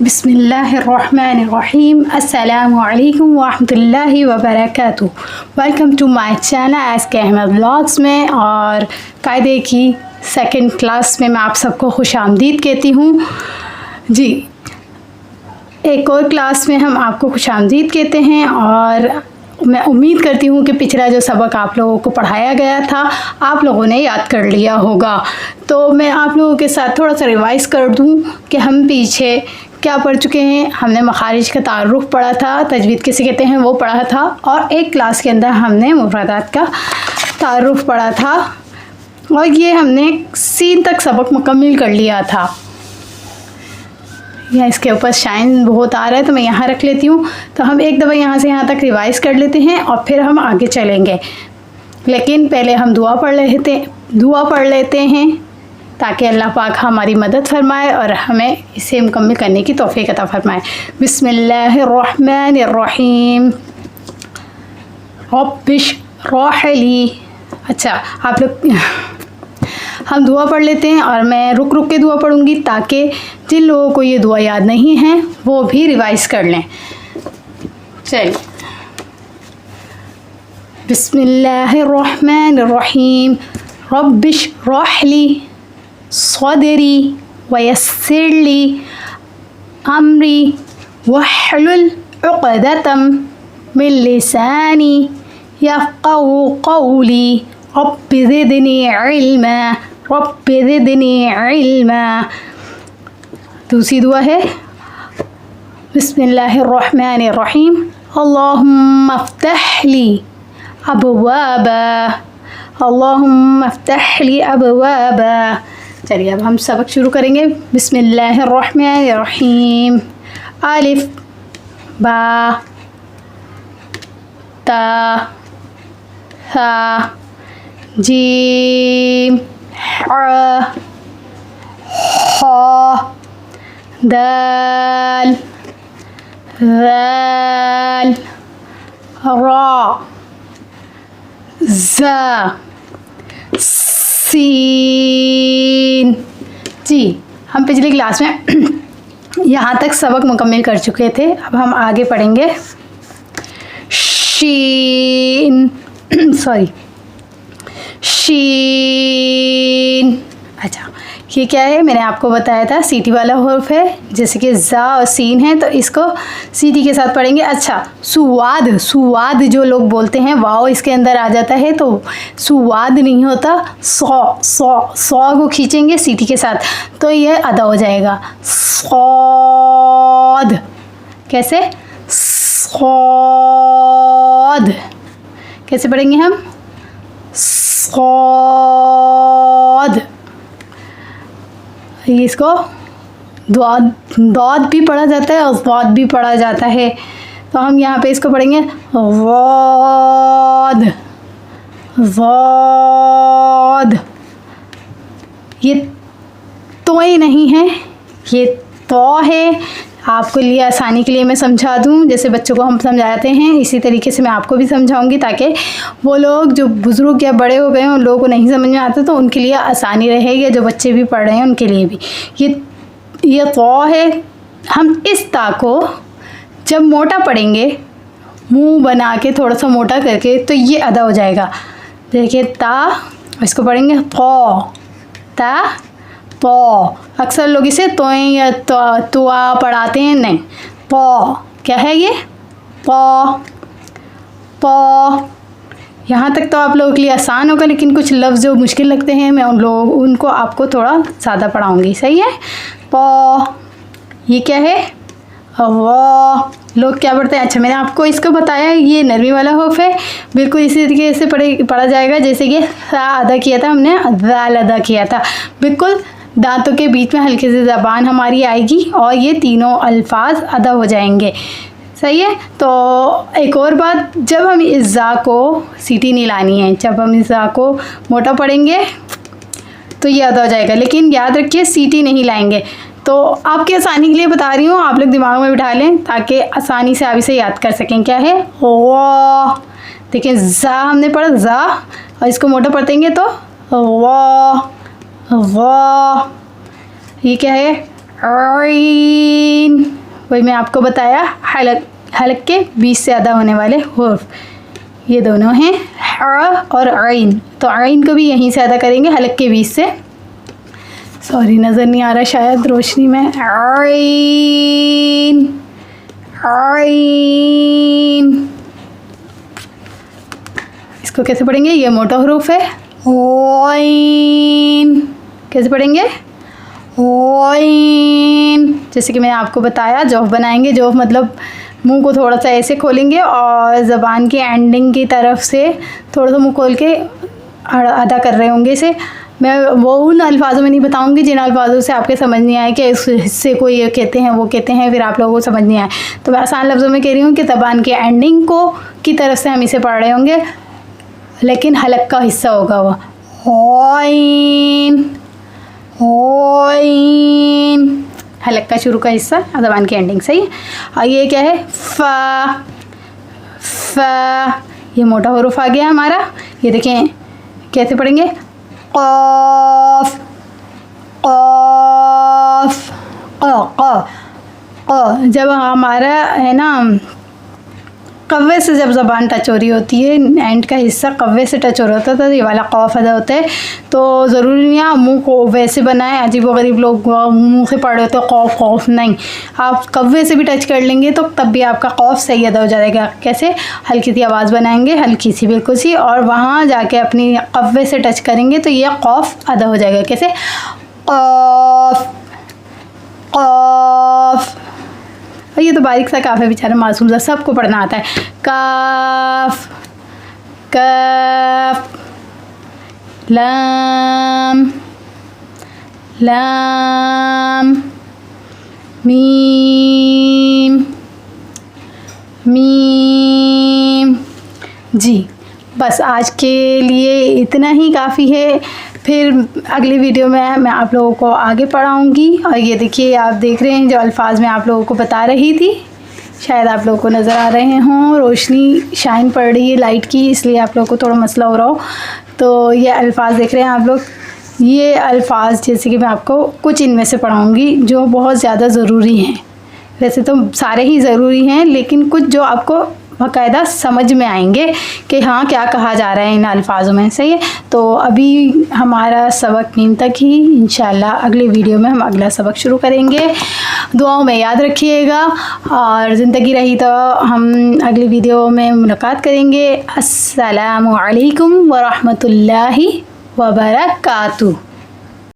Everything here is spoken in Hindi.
बिस्मिल्लाहिर्रहमानिर्रहीम अस्सलामु अलैकुम वरहमतुल्लाहि वबरकातुहू। Welcome to my channel S K Ahmad vlogs में, और कायदे की सेकंड क्लास में मैं आप सबको खुश आमदीद कहती हूँ। जी, एक और क्लास में हम आपको खुश आमदीद कहते हैं, और मैं उम्मीद करती हूँ कि पिछला जो सबक आप लोगों को पढ़ाया गया था आप लोगों ने याद कर लिया होगा। तो मैं आप लोगों के साथ थोड़ा सा रिवाइज़ कर दूँ कि हम पीछे क्या पढ़ चुके हैं। हमने मखारिज का तारुफ पढ़ा था, तजवीद किसे कहते हैं वो पढ़ा था, और एक क्लास के अंदर हमने मुफरदात का तारुफ पढ़ा था, और ये हमने सीन तक सबक मुकम्मल कर लिया था। या इसके ऊपर शाइन बहुत आ रहा है तो मैं यहाँ रख लेती हूँ। तो हम एक दफ़ा यहाँ से यहाँ तक रिवाइज़ कर लेते हैं और फिर हम आगे चलेंगे। लेकिन पहले हम दुआ पढ़ लेते हैं ताकि अल्लाह पाक हमारी मदद फरमाए और हमें इसे मुकम्मल करने की तौफीक अता फरमाए। बिस्मिल्लाहिर्रहमानिर्रहीम। रब्बिश रहली। अच्छा, आप लोग हम दुआ पढ़ लेते हैं और मैं रुक रुक के दुआ पढ़ूंगी ताकि जिन लोगों को ये दुआ याद नहीं है वो भी रिवाइज़ कर लें। चलिए, बिस्मिल्लाहिर्रहमानिर्रहीम। रब्बिश रहली सदरी वयस्सिरली अमरी वहलुल उक़दतम मिन लिसानी यफ़क़हू क़ौली रब्बि ज़िदनी इल्मा। दूसरी दुआ है बिस्मिल्लाहिर्रहमानिर्रहीम। अल्लाहुम्मा फ़्तहली अबवाबा। चलिए, अब हम सबक शुरू करेंगे। बिस्मिल्लाहिर्रहमानिर्रहीम। अलिफ बा ता था जीम हा दाल ज़ाल रा ज़ा सीन। जी, हम पिछली क्लास में यहाँ तक सबक मुकम्मल कर चुके थे। अब हम आगे पढ़ेंगे। शीन अच्छा, ये क्या है? मैंने आपको बताया था सीटी वाला हुर्फ है, जैसे कि ज़ा और सीन है, तो इसको सीटी के साथ पढ़ेंगे। अच्छा, सुवाद जो लोग बोलते हैं वाओ इसके अंदर आ जाता है, तो सुवाद नहीं होता, सौ को खींचेंगे सीटी के साथ तो ये अदा हो जाएगा। सौद। कैसे? सौद कैसे पढ़ेंगे हम? सौद। इसको दौद भी पढ़ा जाता है और ज़ौद भी पढ़ा जाता है, तो हम यहाँ पे इसको पढ़ेंगे ज़ौद। ये तो ही नहीं है, ये तो है। आपके लिए आसानी के लिए मैं समझा दूँ, जैसे बच्चों को हम समझाते हैं इसी तरीके से मैं आपको भी समझाऊंगी, ताकि वो लोग जो बुज़ुर्ग या बड़े हो गए हैं उन लोगों को नहीं समझ में आता तो उनके लिए आसानी रहेगी, जो बच्चे भी पढ़ रहे हैं उनके लिए भी। ये तो है। हम इस ता को जब मोटा पढ़ेंगे, मुंह बना के थोड़ा सा मोटा करके, तो ये अदा हो जाएगा। देखिए, ता, इसको पढ़ेंगे ता तो। अक्सर लोग इसे तोएं या तुआ पढ़ाते हैं, नहीं, पौ। क्या है ये? पौ। यहाँ तक तो आप लोगों के लिए आसान होगा, लेकिन कुछ लफ्ज़ जो मुश्किल लगते हैं मैं उनको आपको थोड़ा ज़्यादा पढ़ाऊँगी। सही है? पौ। ये क्या है? वो लोग क्या पढ़ते हैं? अच्छा, मैंने आपको इसको बताया, ये नरमी वाला हुर्फ है। बिल्कुल इसी तरीके से पढ़ा जाएगा जैसे कि सा अदा किया था हमने, ज़ाल अदा किया था। बिल्कुल दांतों के बीच में हल्के से ज़बान हमारी आएगी और ये तीनों अल्फाज अदा हो जाएंगे। सही है? तो एक और बात, जब हम इस ज़ा को सीटी नहीं लानी है, जब हम इस ज़ा को मोटा पढ़ेंगे तो ये अदा हो जाएगा, लेकिन याद रखिए सीटी नहीं लाएंगे। तो आपकी आसानी के लिए बता रही हूँ, आप लोग दिमाग में बिठा लें ताकि आसानी से आप इसे याद कर सकें। क्या है? वाह। देखिए, ज़ा हमने पढ़ा, ज़ा, और इसको मोटा पढ़ेंगे तो वाह वाह। ये क्या है? ऐन, वही मैं आपको बताया हलक के बीच से अदा होने वाले हुर्फ, ये दोनों हैं ह और ऐन। तो ऐन को भी यहीं से अदा करेंगे हलक के बीच से। सॉरी नज़र नहीं आ रहा शायद रोशनी में। ऐन ऐन, इसको कैसे पढ़ेंगे? ये मोटा हरूफ है। ऐन, कैसे पढ़ेंगे? ऐन। जैसे कि मैंने आपको बताया जौफ बनाएंगे। जौफ मतलब मुंह को थोड़ा सा ऐसे खोलेंगे और ज़बान की एंडिंग की तरफ से थोड़ा सा मुंह खोल के अदा कर रहे होंगे इसे। मैं वो उन अल्फाजों में नहीं बताऊंगी जिन अल्फाजों से आपके समझ नहीं आए कि इस हिस्से को ये कहते हैं वो कहते हैं, फिर आप लोगों को समझ नहीं आए। तो मैं आसान लफ्ज़ों में कह रही हूँ कि ज़बान की एंडिंग को की तरफ से हम इसे पढ़ रहे होंगे, लेकिन हलक का हिस्सा होगा वो। ऐन ऐन, हलक का शुरू का हिस्सा, ज़बान की एंडिंग। सही है। और ये क्या है? फ़ा फ़ा, ये मोटा हुरूफ आ गया हमारा। ये देखें कैसे पढ़ेंगे? क़ाफ़ क़ाफ़ क़ क़। जब हमारा है ना कव्वे से जब ज़बान टच हो रही होती है, एंड का हिस्सा कव्वे से टच हो रहा होता है, तो ये वाला क़ाफ़ अदा होता है। तो ज़रूरी नहीं है मुंह को वैसे बनाएं, अजीब व गरीब लोग मुंह से पढ़ रहे होते क़ाफ़ क़ाफ़, नहीं, आप कव्वे से भी टच कर लेंगे तो तब भी आपका क़ाफ़ सही अदा हो जाएगा। कैसे? हल्की सी आवाज़ बनाएंगे, हल्की सी बिल्कुल सी, और वहाँ जाके अपनी कव्वे से टच करेंगे तो ये क़ाफ़ अदा हो जाएगा। कैसे? क़ाफ़ क़ाफ़। और ये तो बारीक सा काफ़ है, बेचारा मासूम सा, सबको पढ़ना आता है। काफ कफ, लाम लाम, मीम मीम। जी बस आज के लिए इतना ही काफ़ी है। फिर अगली वीडियो में मैं आप लोगों को आगे पढ़ाऊँगी। और ये देखिए आप देख रहे हैं जो अल्फाज मैं आप लोगों को बता रही थी, शायद आप लोगों को नज़र आ रहे हों। रोशनी शाइन पड़ रही है लाइट की, इसलिए आप लोगों को थोड़ा मसला हो रहा हो। तो ये अल्फाज देख रहे हैं आप लोग, ये अल्फाज जैसे कि मैं आपको कुछ इनमें से पढ़ाऊँगी जो बहुत ज़्यादा ज़रूरी हैं। वैसे तो सारे ही ज़रूरी हैं, लेकिन कुछ जो आपको बाकायदा समझ में आएंगे कि हाँ क्या कहा जा रहा है इन अल्फाजों में। सही है। तो अभी हमारा सबक नींद तक ही, इंशाल्लाह अगली वीडियो में हम अगला सबक शुरू करेंगे। दुआओं में याद रखिएगा, और ज़िंदगी रही तो हम अगली वीडियो में मुलाकात करेंगे। अस्सलामु अलैकुम व रहमतुल्लाहि व बरकातुहू।